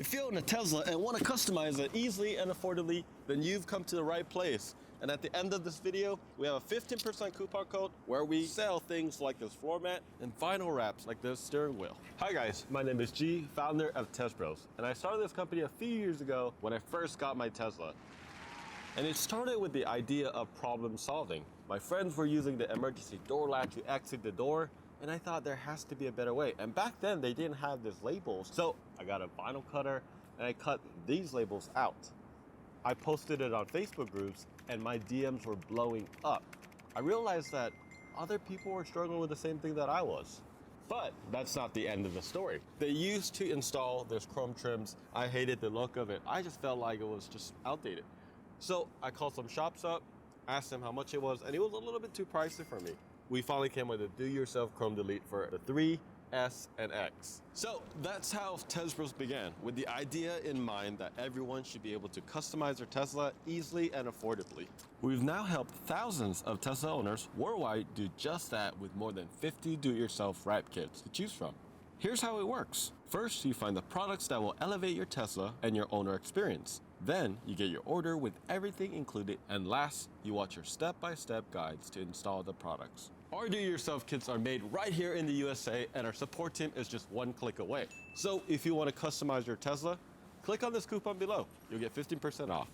If you own a Tesla and want to customize it easily and affordably, then you've come to the right place. And at the end of this video, we have a 15% coupon code where we sell things like this floor mat and vinyl wraps like this steering wheel. Hi guys, my name is G, founder of TESBROS. And I started this company a few years ago when I first got my Tesla. And it started with the idea of problem solving. My friends were using the emergency door latch to exit the door, and I thought there has to be a better way. And back then they didn't have these labels. So I got a vinyl cutter and I cut these labels out. I posted it on Facebook groups and my DMs were blowing up. I realized that other people were struggling with the same thing that I was. But that's not the end of the story. They used to install this chrome trims. I hated the look of it. I just felt like it was just outdated. So I called some shops up, asked them how much it was, and it was a little bit too pricey for me. We finally came with a do-yourself chrome delete for the 3, S, and X. So that's how TESBROS began, with the idea in mind that everyone should be able to customize their Tesla easily and affordably. We've now helped thousands of Tesla owners worldwide do just that with more than 50 do-it-yourself wrap kits to choose from. Here's how it works. First, you find the products that will elevate your Tesla and your owner experience. Then, you get your order with everything included. And last, you watch your step-by-step guides to install the products. Our do-it-yourself kits are made right here in the USA, and our support team is just one click away. So if you want to customize your Tesla, click on this coupon below. You'll get 15% off.